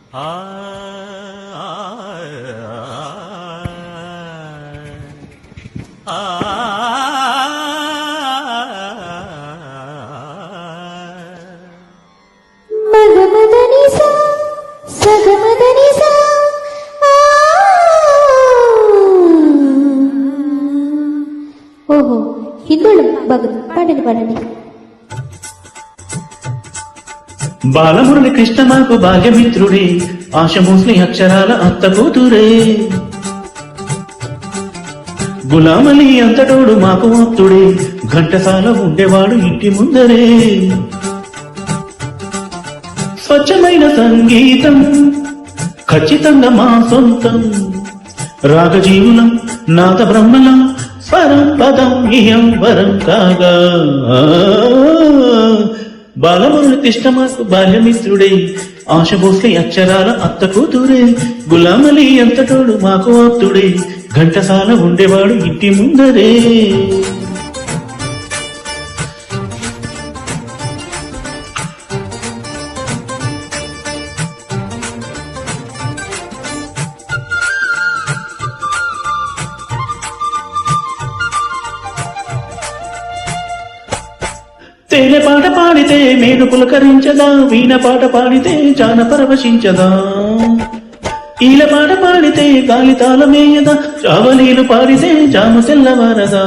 ఓహో హిందోళం బాగుంది, పాడండి పాడండి. బాలమురళి కృష్ణ మాకు భాగ్యమిత్రుడే, ఆశమోస్ని అక్షరాల అత్త కూతురే. గులామలి అంతటోడు మాకు ఆప్తుడే, ఘంటసాల ఉండేవాడు ఇంటి ముందరే. స్వచ్ఛమైన సంగీతం ఖచ్చితంగా మా సొంతం, రాగజీవులం నాద బ్రహ్మలం, స్వరం పదం ఇయం వరం కాగా. బాలమురళి కృష్ణ మాకు బాల్యమిత్రుడే, ఆశ భోస్లే అక్షరాల అత్త కూతురే. గులామలి అంతటోడు మాకు ఆప్తుడే, ఘంటసాల ఉండేవాడు ఇంటి ముందరే. తేనె పాట పాడితే మేను పులకరించదా, వీణ పాట పాడితే జాన పరవశించదా. ఈల పాట పాడితే గాలి తాళమేయదా, చావలీలు పాడితే జాము తెల్లవారదా.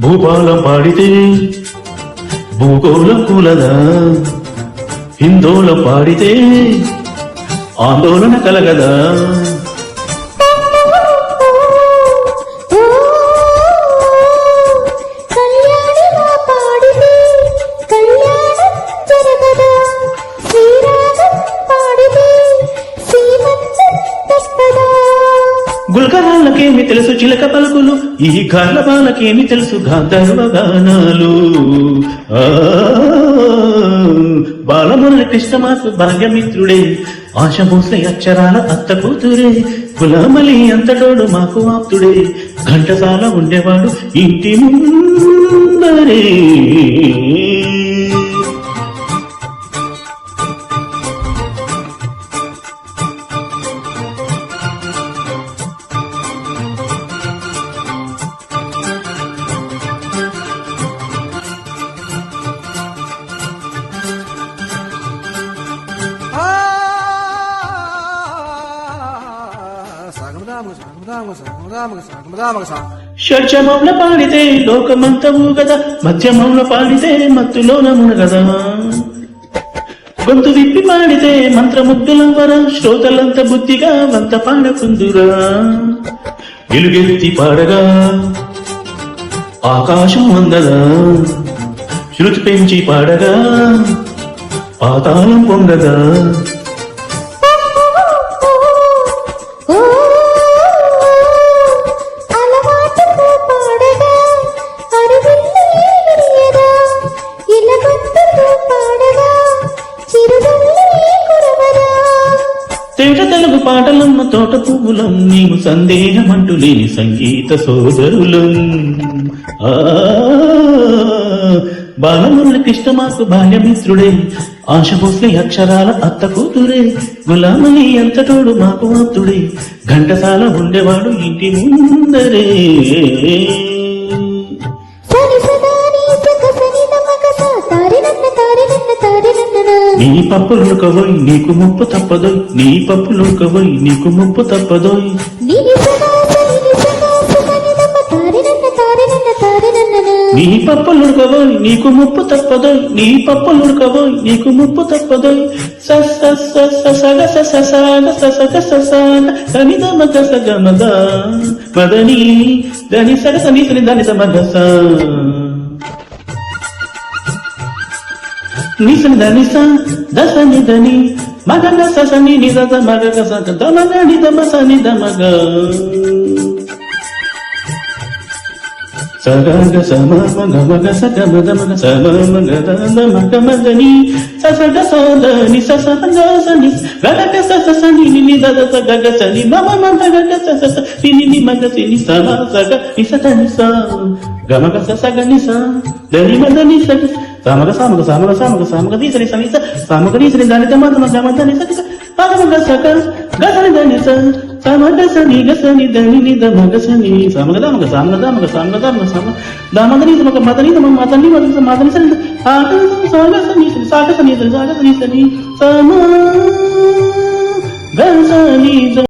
భూపాలం పాడితే భూగోళం కూలదా, హిందోళం పాడితే ఆందోళన కలగదా. గుల్కరాళ్ళకేమి తెలుసు చిలక పలుకులు, ఈ గాళ్ళ బాలకేమి తెలుసు గాంధర్వ గానాలు. బాలమురళి కృష్ణ మాకు భాగ్యమిత్రుడే, ఆశ భోస్లే అక్షరాల అత్త కూతురే. గులామలి అంతటోడు మాకు ఆప్తుడే, ఘంటసాల ఉండేవాడు ఇంటి ముందరే. షడ్జమంలో పాడితే లోకమంత ఊగదా, మధ్యమంలో పాడితే మత్తులోన మునగదా. గొంతు విప్పి పాడితే మంత్రముగ్ధులవరా, శ్రోతలంత బుద్ధిగా వంత పాడకుందురా. వెలుగెత్తి పాడగా ఆకాశం అందదా, శృతి పెంచి పాడగా పాతాళం పొంగదా. తేట తెలుగు పాటలమ్మ తోట పువ్వులం, నీవు సందేహమంటూ లేని సంగీత సోదరులం. బాలమురళి కృష్ణ మాకు బాల్యమిత్రుడే, ఆశ భోస్లే అక్షరాల అత్త కూతురే. గులామలి అంతటోడు మాకు ఆప్తుడే, ఘంటసాల ఉండేవాడు ఇంటి ముందరే. నీ పప్పులుకవోయ్ నీకు ముప్పు తప్పదోయ్, నీ పప్పులుకవోయ్ నీకు ముప్పు తప్పదోయ్. నీ పప్పులుకవోయ్ నీకు ముప్పు తప్పదోయ్, నీ పప్పులుకవోయ్ నీకు ముప్పు తప్పదోయ్. సగ మదని దని సగ సని దని సమగస నిసని ధనిస దసని ధని మగ సని నిజ మగ దమగని దమ సని దమగ. సగ సమ మగ సగ మగ మగ సమ మగ మగ మగని సగ సని సని గగ సని ని దద సగ సని మమ మగ స ని మగ సిని సమ సగ నిస ధనిస గమగ సగ నిస ధని మదని సగ సమగ సమగ సమగ సమగ సమగ దీసరి సనిస సమగ దీసరి దాని తమ గమదని సని సమగ సక గసని దాని సమగ సని గసని దని నిద మగసని సమగ దమగ సమగ దమగ సమగ దమగ సమ దమదని సమగ మదని తమ మదని మదని మదని సని ఆగ సాగ సని సాగ సని సని సమ గ